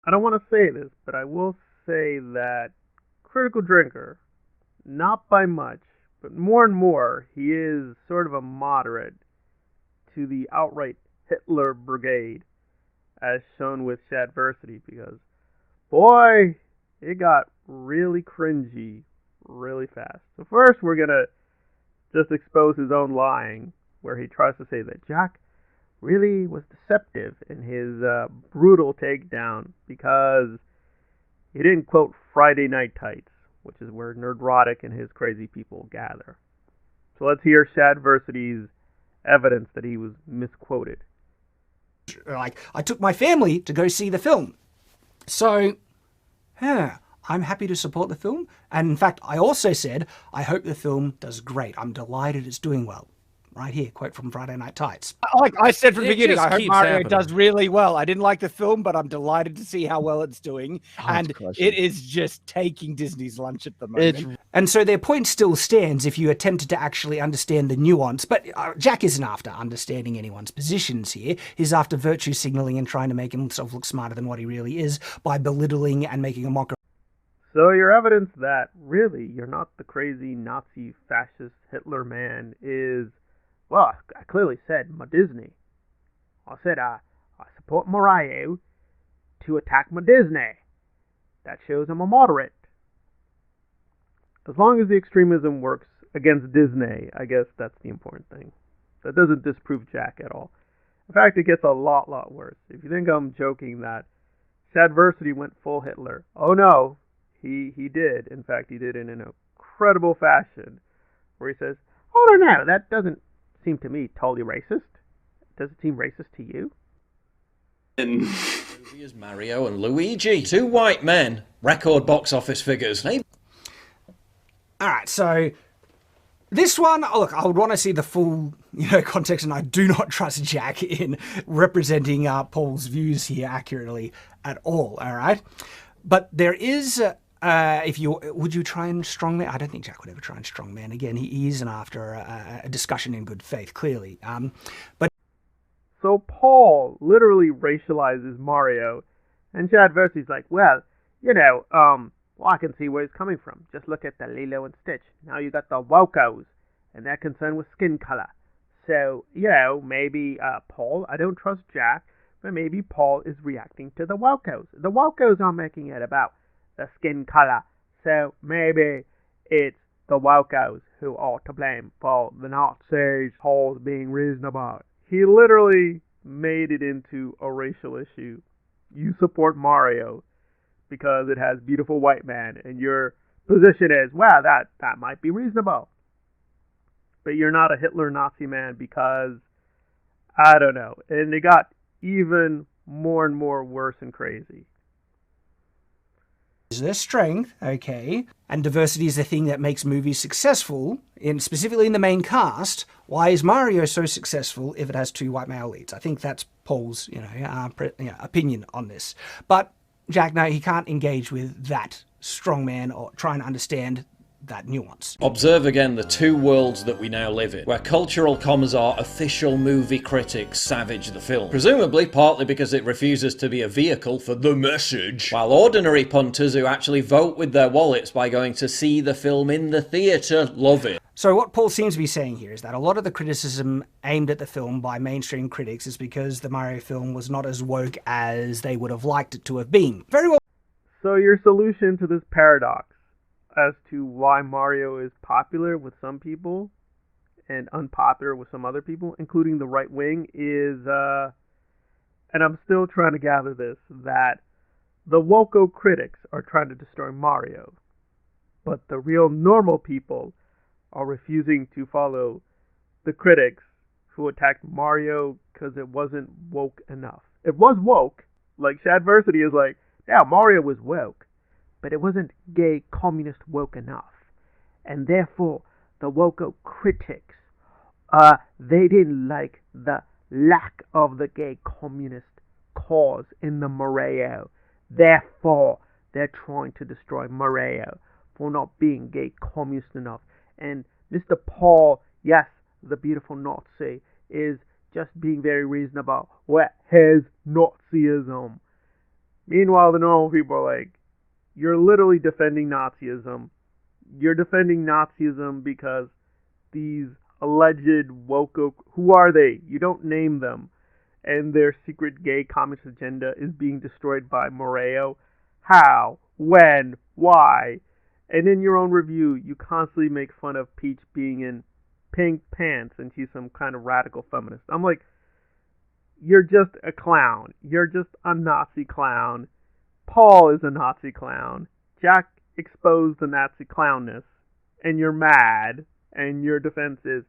I don't want to say this, but I will say that Critical Drinker, not by much, but more and more, he is sort of a moderate to the outright Hitler brigade, as shown with Shadversity, because boy, it got really cringy really fast. So first, we're gonna just expose his own lying, where he tries to say that Jack really was deceptive in his brutal takedown because he didn't quote Friday Night Tights, which is where Nerdrotic and his crazy people gather. So let's hear Shadversity's evidence that he was misquoted. Like, I took my family to go see the film. So, yeah, I'm happy to support the film. And in fact, I also said, I hope the film does great. I'm delighted it's doing well. Right here, quote from Friday Night Tights. Like I said from the It beginning, just I hope keeps Mario happening. does really well. I didn't like the film, but I'm delighted to see how well it's doing. And it is just taking Disney's lunch at the moment. And so their point still stands if you attempted to actually understand the nuance. But Jack isn't after understanding anyone's positions here. He's after virtue signaling and trying to make himself look smarter than what he really is by belittling and making a mockery. So your evidence that really you're not the crazy Nazi fascist Hitler man is, well, I clearly said my Disney. I said I support Mario to attack my Disney. That shows I'm a moderate. As long as the extremism works against Disney, I guess that's the important thing. That doesn't disprove Jack at all. In fact, it gets a lot worse. If you think I'm joking that Shadversity went full Hitler, oh no, he did. In fact, he did it in an incredible fashion, where he says, "Oh no, that doesn't seem to me totally racist. Does it seem racist to you?" Movie is Mario and Luigi, two white men, record box office figures. Hey. All right, so this one, look, I would want to see the full, context, and I do not trust Jack in representing Paul's views here accurately at all. All right, but there is. Would you try and strongman? I don't think Jack would ever try and strongman again. He isn't after a discussion in good faith, clearly. But so Paul literally racializes Mario, and Shadversity's like, well, I can see where he's coming from. Just look at the Lilo and Stitch. Now you got the Wokos, and they're concerned with skin color. So, maybe Paul, I don't trust Jack, but maybe Paul is reacting to the Wokos. The Wokos are making it about the skin color. So maybe it's the Wokos who are to blame for the Nazis. Paul's being reasonable. He literally made it into a racial issue. You support Mario because it has beautiful white man, and your position is, well, that might be reasonable. But you're not a Hitler Nazi man because, I don't know. And it got even more and more worse and crazy. Is their strength, okay, and diversity is the thing that makes movies successful, specifically in the main cast. Why is Mario so successful if it has two white male leads? I think that's Paul's, opinion on this. But Jack, no, he can't engage with that strongman or try and understand that nuance. Observe again the two worlds that we now live in, where cultural commissar official movie critics savage the film, presumably partly because it refuses to be a vehicle for the message, while ordinary punters who actually vote with their wallets by going to see the film in the theatre love it. So what Paul seems to be saying here is that a lot of the criticism aimed at the film by mainstream critics is because the Mario film was not as woke as they would have liked it to have been. Very well. So your solution to this paradox as to why Mario is popular with some people and unpopular with some other people, including the right wing, is, and I'm still trying to gather this, that the Woko critics are trying to destroy Mario, but the real normal people are refusing to follow the critics who attacked Mario because it wasn't woke enough. It was woke. Like, Shadversity is like, yeah, Mario was woke, but it wasn't gay communist woke enough. And therefore, the Woko critics, they didn't like the lack of the gay communist cause in the Mario. Therefore, they're trying to destroy Mario for not being gay communist enough. And Mr. Paul, yes, the beautiful Nazi, is just being very reasonable with his Nazism. Meanwhile, the normal people are like, you're literally defending Nazism. You're defending Nazism because these alleged woke, who are they? You don't name them. And their secret gay communist agenda is being destroyed by Moreo. How? When? Why? And in your own review, you constantly make fun of Peach being in pink pants and she's some kind of radical feminist. I'm like, you're just a clown. You're just a Nazi clown. Paul is a Nazi clown. Jack exposed the Nazi clownness. And you're mad. And your defense is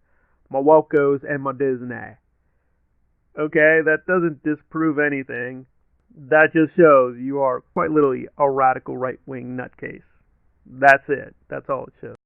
my Wokos and my Disney. Okay, that doesn't disprove anything. That just shows you are quite literally a radical right-wing nutcase. That's it. That's all it shows.